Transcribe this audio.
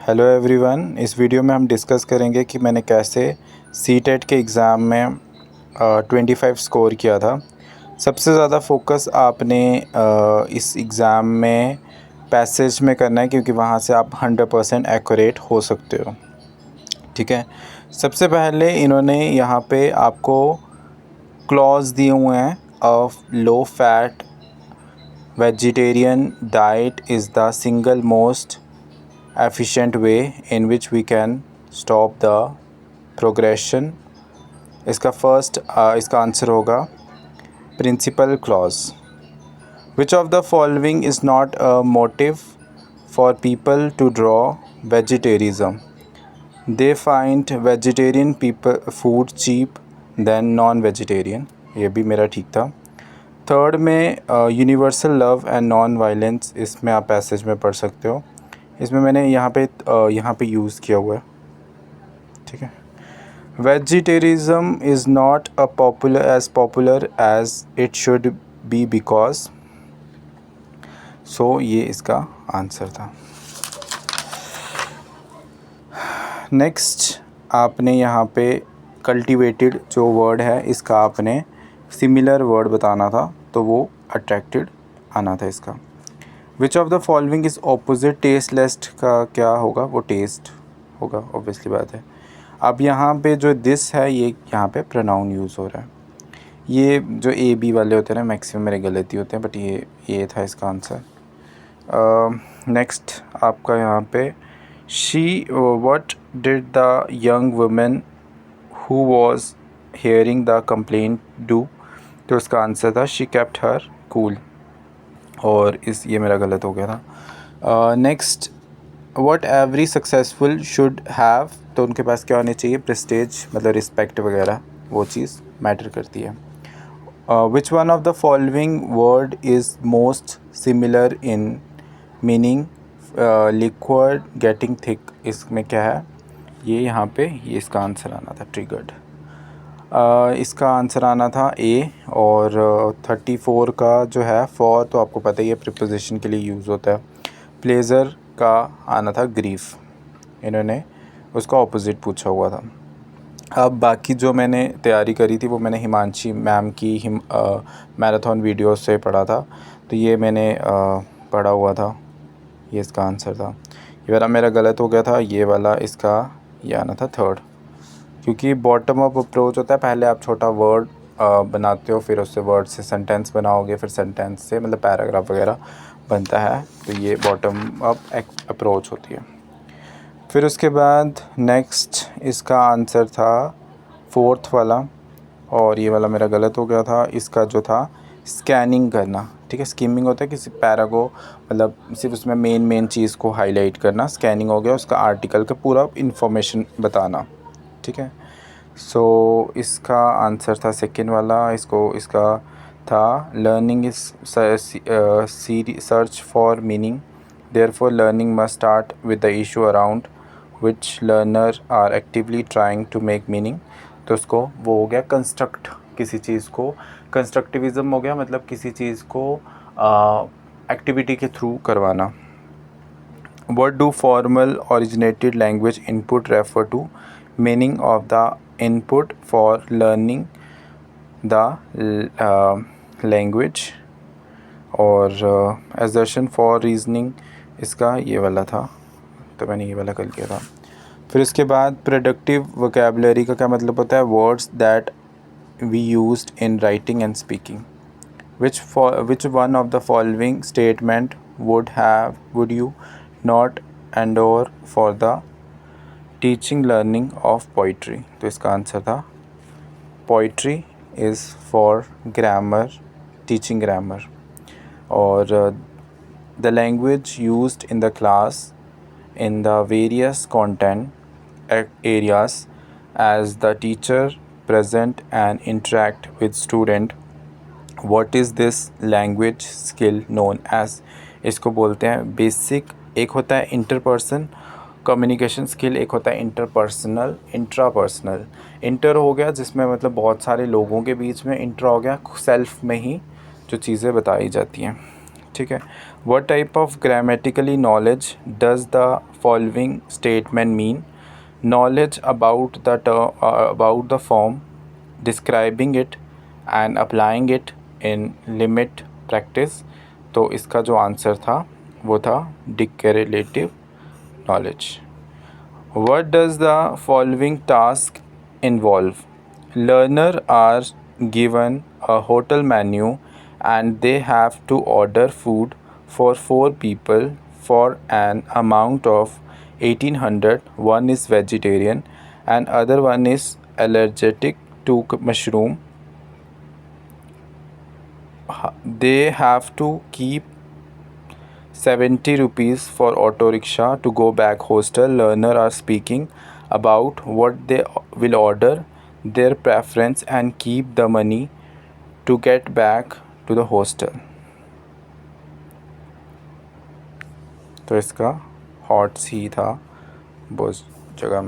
Hello everyone. इस video में हम डिस्कस करेंगे कि मैंने कैसे सीटेट के एग्ज़ाम में 25 स्कोर किया था। सबसे ज़्यादा फोकस आपने इस एग्ज़ाम में पैसेज में करना है, क्योंकि वहाँ से आप 100% एक्यूरेट हो सकते हो। ठीक है, सबसे पहले इन्होंने यहाँ पे आपको क्लॉज दिए हुए हैं। Low fat vegetarian diet is the single most efficient way in which we can stop the progression। इसका आंसर होगा principal clause. Which of the following is not a motive for people to draw vegetarianism? They find vegetarian people food cheap than non vegetarian. ये भी मेरा ठीक था। Third में universal love and non violence, इसमें आप passage में पढ़ सकते हो। इसमें मैंने यहाँ पे यूज़ किया हुआ है। ठीक है, vegetarianism is not a popular as it should be because. So ये इसका आंसर था। नेक्स्ट आपने यहाँ पे कल्टिवेटेड जो वर्ड है इसका आपने सिमिलर वर्ड बताना था, तो वो अट्रैक्टेड आना था इसका। विच of the following is opposite tasteless का क्या होगा? वो टेस्ट होगा, ऑब्वियसली बात है। अब यहाँ पे जो दिस है ये यहाँ पे प्रोनाउन यूज़ हो रहा है। ये जो ए बी वाले होते हैं ना, मैक्सिमम मेरे गलती होते हैं, बट ये था इसका आंसर। नेक्स्ट आपका यहाँ पे she what did the young women who was hearing the complaint do? तो इसका आंसर था शी केप्ट हर कूल, और ये मेरा गलत हो गया था। Next what every successful should have, तो उनके पास क्या होने चाहिए? प्रेस्टेज, मतलब रिस्पेक्ट वगैरह, वो चीज़ मैटर करती है। Which one of the following word is most similar in meaning? Liquid getting thick, इसमें क्या है? ये यहाँ पे ये इसका आंसर आना था ट्रिगर्ड। इसका आंसर आना था ए। और 34 का जो है फॉर, तो आपको पता ही है प्रीपोजिशन के लिए यूज़ होता है। प्लेजर का आना था ग्रीफ। इन्होंने उसका ऑपोजिट पूछा हुआ था। अब बाकी जो मैंने तैयारी करी थी वो मैंने हिमांशी मैम की मैराथन वीडियो से पढ़ा था, तो ये मैंने पढ़ा हुआ था। ये इसका आंसर था। ये वाला मेरा गलत हो गया था, ये वाला इसका ये आना था थर्ड, क्योंकि बॉटम अप अप्रोच होता है। पहले आप छोटा वर्ड बनाते हो, फिर उससे वर्ड से सेंटेंस बनाओगे, फिर सेंटेंस से मतलब पैराग्राफ वगैरह बनता है, तो ये बॉटम अप अप्रोच होती है। फिर उसके बाद नेक्स्ट इसका आंसर था फोर्थ वाला, और ये वाला मेरा गलत हो गया था। इसका जो था स्कैनिंग करना, ठीक है। स्किमिंग होता है किसी पैरा को, मतलब सिर्फ उसमें मेन चीज़ को हाईलाइट करना। स्कैनिंग हो गया उसका आर्टिकल का पूरा इन्फॉर्मेशन बताना, ठीक है। सो इसका आंसर था सेकेंड वाला। इसका था learning is search for meaning, therefore learning must start with the issue around which learner are actively trying to make meaning. तो उसको वो हो गया कंस्ट्रक्ट, किसी चीज़ को कंस्ट्रक्टिविज़म हो गया, मतलब किसी चीज़ को एक्टिविटी के थ्रू करवाना। What do formal originated language input refer to? Meaning of the input for learning the language, और assertion for reasoning, इसका ये वाला था, तो मैंने ये वाला कर लिया था। फिर इसके बाद प्रोडक्टिव वोकेबलरी का क्या मतलब होता है? Words that we used in writing and speaking. Which one of the following statement would you not endure for the teaching learning of poetry? तो इसका आंसर था poetry is for grammar, teaching grammar, और the language used in the class in the various content areas as the teacher present and interact with student. What is this language skill known as? इसको बोलते हैं basic. एक होता है इंटरपर्सन communication skill, एक होता है इंटरपर्सनल इंट्रापर्सनल। इंटर हो गया जिसमें मतलब बहुत सारे लोगों के बीच में, इंट्रा हो गया सेल्फ में ही जो चीज़ें बताई जाती हैं, ठीक है. What type of grammatically knowledge does the following statement mean? Knowledge about the form, describing it and applying it in limit practice. तो इसका जो आंसर था वो था declarative knowledge. What does the following task involve? Learners are given a hotel menu and they have to order food for 4 people for an amount of 1800. One is vegetarian and other one is allergic to mushroom. They have to keep 70 rupees for auto rickshaw to go back hostel. Learner are speaking about what they will order, their preference and keep the money to get back to the hostel. तो इसका hots ही था वो जगह में.